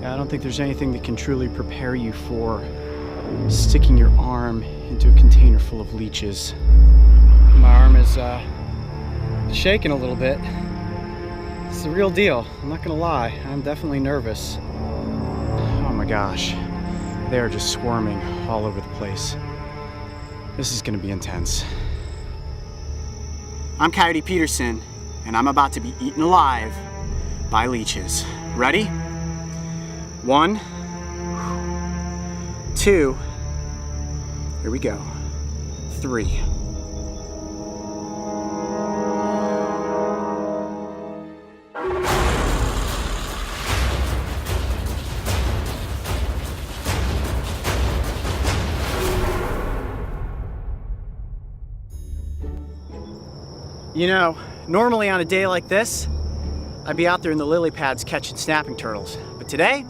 Yeah, I don't think there's anything that can truly prepare you for sticking your arm into a container full of leeches. My arm is shaking a little bit. It's the real deal. I'm not gonna lie, I'm definitely nervous. Oh my gosh, they are just squirming all over the place. This is gonna be intense. I'm Coyote Peterson, and I'm about to be eaten alive by leeches. Ready? 1, 2, here we go, 3. You know, normally on a day like this, I'd be out there in the lily pads catching snapping turtles. But today,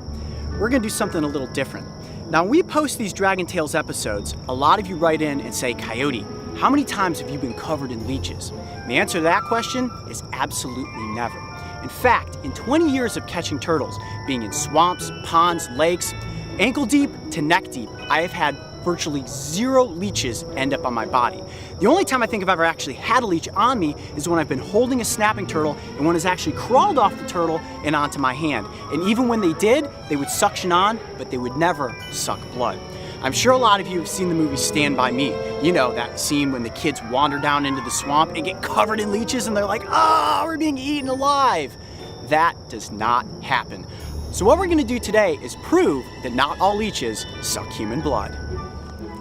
we're gonna do something a little different. Now, when we post these Dragon Tales episodes, a lot of you write in and say, Coyote, how many times have you been covered in leeches? And the answer to that question is absolutely never. In fact, in 20 years of catching turtles, being in swamps, ponds, lakes, ankle deep to neck deep, I have had virtually 0 leeches end up on my body. The only time I think I've ever actually had a leech on me is when I've been holding a snapping turtle and one has actually crawled off the turtle and onto my hand. And even when they did, they would suction on, but they would never suck blood. I'm sure a lot of you have seen the movie Stand By Me. You know, that scene when the kids wander down into the swamp and get covered in leeches and they're like, oh, we're being eaten alive. That does not happen. So what we're gonna do today is prove that not all leeches suck human blood.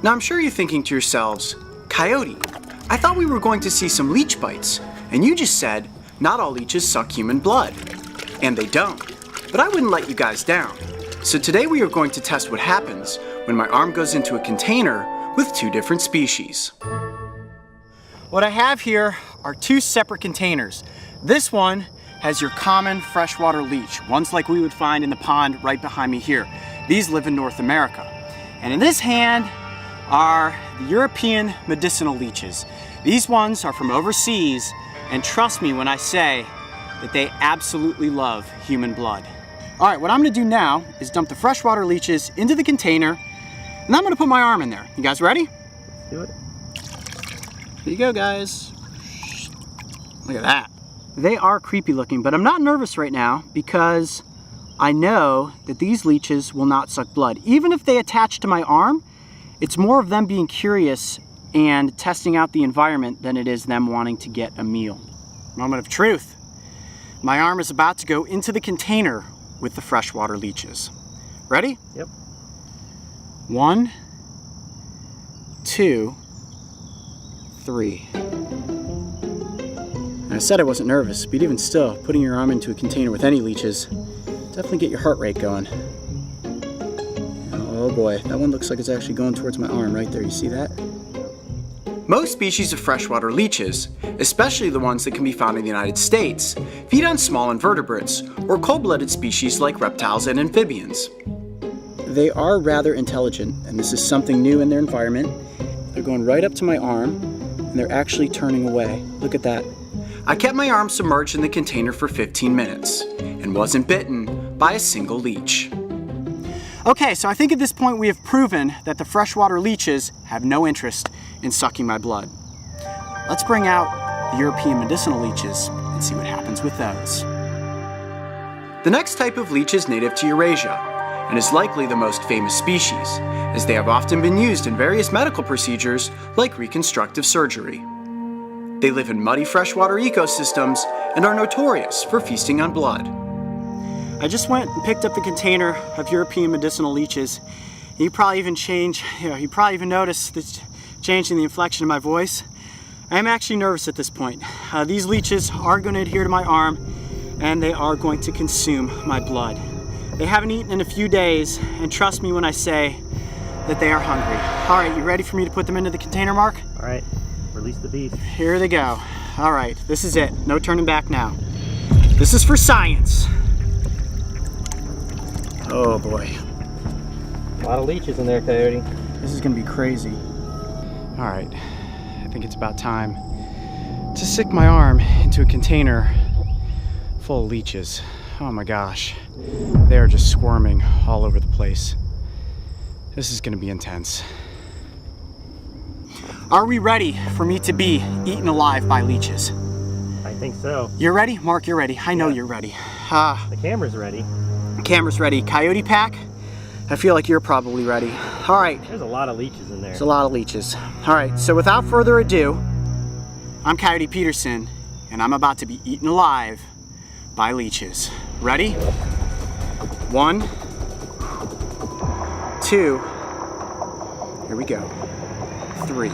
Now I'm sure you're thinking to yourselves, Coyote, I thought we were going to see some leech bites, and you just said not all leeches suck human blood. And they don't. But I wouldn't let you guys down. So today we are going to test what happens when my arm goes into a container with 2 different species. What I have here are 2 separate containers. This one has your common freshwater leech, ones like we would find in the pond right behind me here. These live in North America. And in this hand are the European medicinal leeches. These ones are from overseas, and trust me when I say that they absolutely love human blood. All right, what I'm gonna do now is dump the freshwater leeches into the container, and I'm gonna put my arm in there. You guys ready? Let's do it. Here you go, guys. Look at that. They are creepy looking, but I'm not nervous right now because I know that these leeches will not suck blood. Even if they attach to my arm, it's more of them being curious and testing out the environment than it is them wanting to get a meal. Moment of truth. My arm is about to go into the container with the freshwater leeches. Ready? Yep. 1, 2, 3. I said I wasn't nervous, but even still, putting your arm into a container with any leeches definitely get your heart rate going. Oh boy, that one looks like it's actually going towards my arm right there. You see that? Most species of freshwater leeches, especially the ones that can be found in the United States, feed on small invertebrates or cold-blooded species like reptiles and amphibians. They are rather intelligent, and this is something new in their environment. They're going right up to my arm, and they're actually turning away. Look at that. I kept my arm submerged in the container for 15 minutes and wasn't bitten by a single leech. Okay, so I think at this point we have proven that the freshwater leeches have no interest in sucking my blood. Let's bring out the European medicinal leeches and see what happens with those. The next type of leech is native to Eurasia and is likely the most famous species, as they have often been used in various medical procedures like reconstructive surgery. They live in muddy freshwater ecosystems and are notorious for feasting on blood. I just went and picked up the container of European medicinal leeches. You probably even noticed the change in the inflection of my voice. I'm actually nervous at this point. These leeches are going to adhere to my arm, and they are going to consume my blood. They haven't eaten in a few days, and trust me when I say that they are hungry. All right, you ready for me to put them into the container, Mark? All right, release the beast. Here they go. All right, this is it. No turning back now. This is for science. Oh boy. A lot of leeches in there, Coyote. This is gonna be crazy. All right, I think it's about time to stick my arm into a container full of leeches. Oh my gosh. They are just squirming all over the place. This is gonna be intense. Are we ready for me to be eaten alive by leeches? I think so. You're ready? Mark, you're ready. I know Yeah. you're ready. The camera's ready. Camera's ready. Coyote pack? I feel like you're probably ready. All right. There's a lot of leeches in there. There's a lot of leeches. All right, so without further ado, I'm Coyote Peterson, and I'm about to be eaten alive by leeches. Ready? 1, 2, here we go, 3.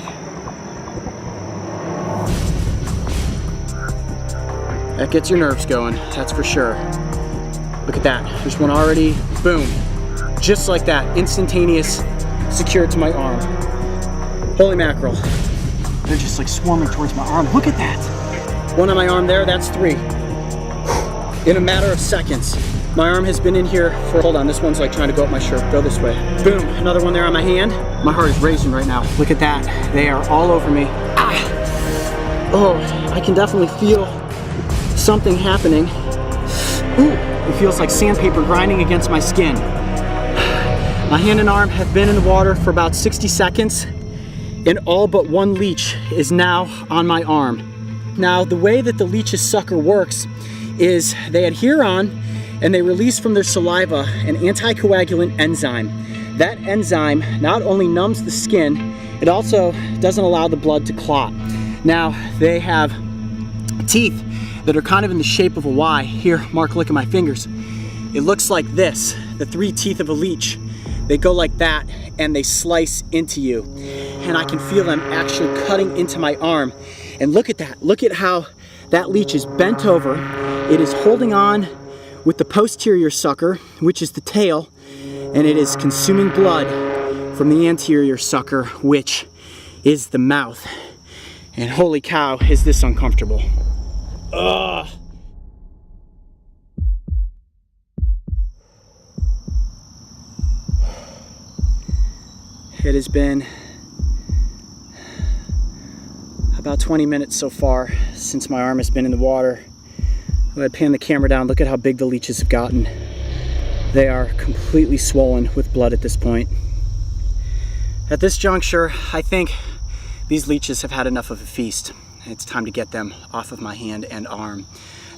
That gets your nerves going, that's for sure. Look at that, there's one already, boom. Just like that, instantaneous, secured to my arm. Holy mackerel. They're just like swarming towards my arm. Look at that. One on my arm there, that's 3. In a matter of seconds. My arm has been in here for, hold on, this one's like trying to go up my shirt. Go this way. Boom, another one there on my hand. My heart is racing right now. Look at that. They are all over me. Ah. Oh, I can definitely feel something happening. Ooh, it feels like sandpaper grinding against my skin. My hand and arm have been in the water for about 60 seconds, and all but one leech is now on my arm. Now, the way that the leech's sucker works is they adhere on and they release from their saliva an anticoagulant enzyme. That enzyme not only numbs the skin, it also doesn't allow the blood to clot. Now, they have teeth that are kind of in the shape of a Y. Here, Mark, look at my fingers. It looks like this, the 3 teeth of a leech. They go like that and they slice into you. And I can feel them actually cutting into my arm. And look at that, look at how that leech is bent over. It is holding on with the posterior sucker, which is the tail, and it is consuming blood from the anterior sucker, which is the mouth. And holy cow, is this uncomfortable. Ugh. It has been about 20 minutes so far since my arm has been in the water. I'm going to pan the camera down. Look at how big the leeches have gotten. They are completely swollen with blood at this point. At this juncture, I think these leeches have had enough of a feast. It's time to get them off of my hand and arm.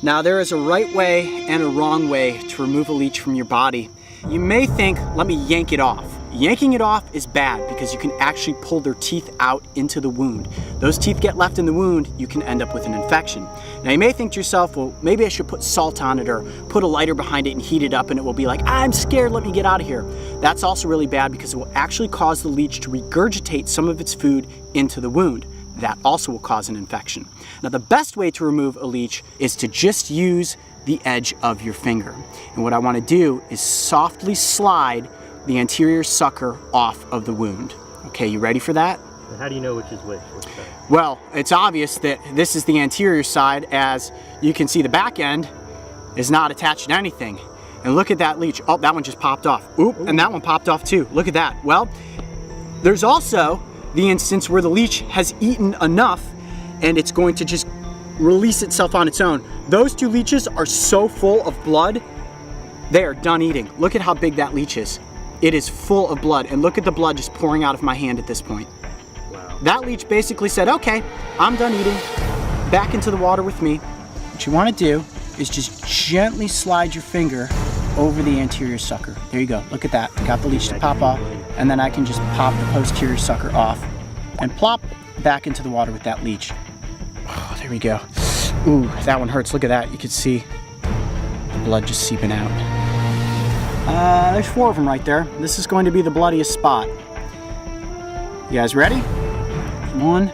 Now, there is a right way and a wrong way to remove a leech from your body. You may think, let me yank it off. Yanking it off is bad because you can actually pull their teeth out into the wound. Those teeth get left in the wound, you can end up with an infection. Now, you may think to yourself, well, maybe I should put salt on it or put a lighter behind it and heat it up and it will be like, I'm scared, let me get out of here. That's also really bad because it will actually cause the leech to regurgitate some of its food into the wound. That also will cause an infection. Now, the best way to remove a leech is to just use the edge of your finger. And what I want to do is softly slide the anterior sucker off of the wound. Okay, you ready for that? How do you know which is which? Well, it's obvious that this is the anterior side, as you can see the back end is not attached to anything. And look at that leech. Oh, that one just popped off. Oop, and that one popped off too. Look at that. Well, there's also the instance where the leech has eaten enough and it's going to just release itself on its own. Those 2 leeches are so full of blood, they are done eating. Look at how big that leech is. It is full of blood, and look at the blood just pouring out of my hand at this point. Wow. That leech basically said, okay, I'm done eating, back into the water with me. What you want to do is just gently slide your finger over the anterior sucker. There you go, look at that. Got the leech to pop off, and then I can just pop the posterior sucker off and plop back into the water with that leech. Oh, there we go. Ooh, that one hurts. Look at that. You can see the blood just seeping out. There's 4 of them right there. This is going to be the bloodiest spot. You guys ready? 1,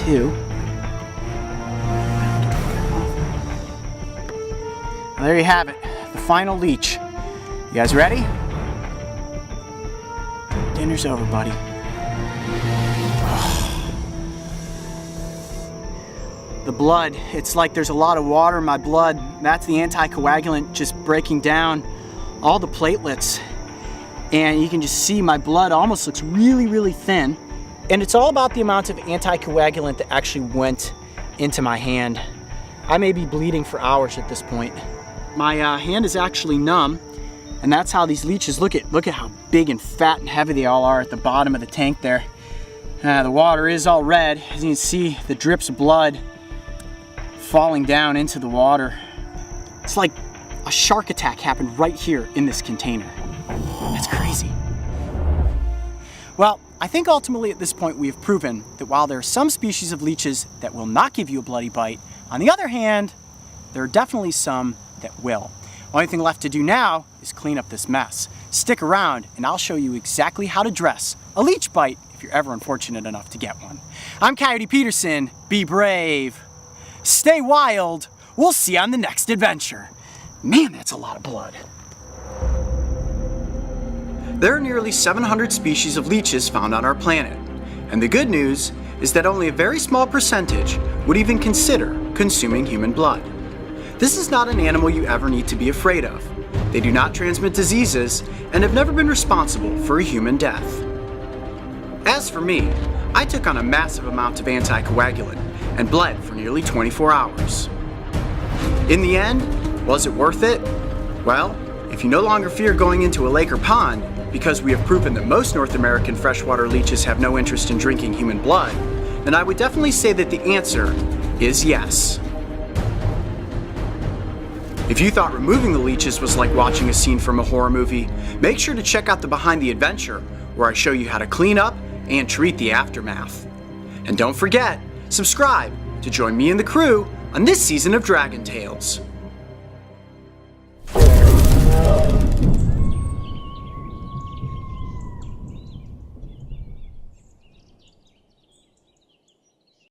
2. Well, there you have it. The final leech. You guys ready? Dinner's over, buddy. The blood, it's like there's a lot of water in my blood. That's the anticoagulant just breaking down all the platelets. And you can just see my blood almost looks really, really thin. And it's all about the amount of anticoagulant that actually went into my hand. I may be bleeding for hours at this point. my hand is actually numb, and that's how these leeches look at how big and fat and heavy they all are at the bottom of the tank there. The water is all red. As you can see, the drips of blood falling down into the water. It's like a shark attack happened right here in this container. That's crazy. Well, I think ultimately at this point we have proven that while there are some species of leeches that will not give you a bloody bite, on the other hand, there are definitely some that will. Only thing left to do now is clean up this mess. Stick around and I'll show you exactly how to dress a leech bite if you're ever unfortunate enough to get one. I'm Coyote Peterson. Be brave. Stay wild. We'll see you on the next adventure. Man, that's a lot of blood. There are nearly 700 species of leeches found on our planet. And the good news is that only a very small percentage would even consider consuming human blood. This is not an animal you ever need to be afraid of. They do not transmit diseases and have never been responsible for a human death. As for me, I took on a massive amount of anticoagulant and bled for nearly 24 hours. In the end, was it worth it? Well, if you no longer fear going into a lake or pond, because we have proven that most North American freshwater leeches have no interest in drinking human blood, then I would definitely say that the answer is yes. If you thought removing the leeches was like watching a scene from a horror movie, make sure to check out the Behind the Adventure, where I show you how to clean up and treat the aftermath. And don't forget, subscribe to join me and the crew on this season of Dragon Tales.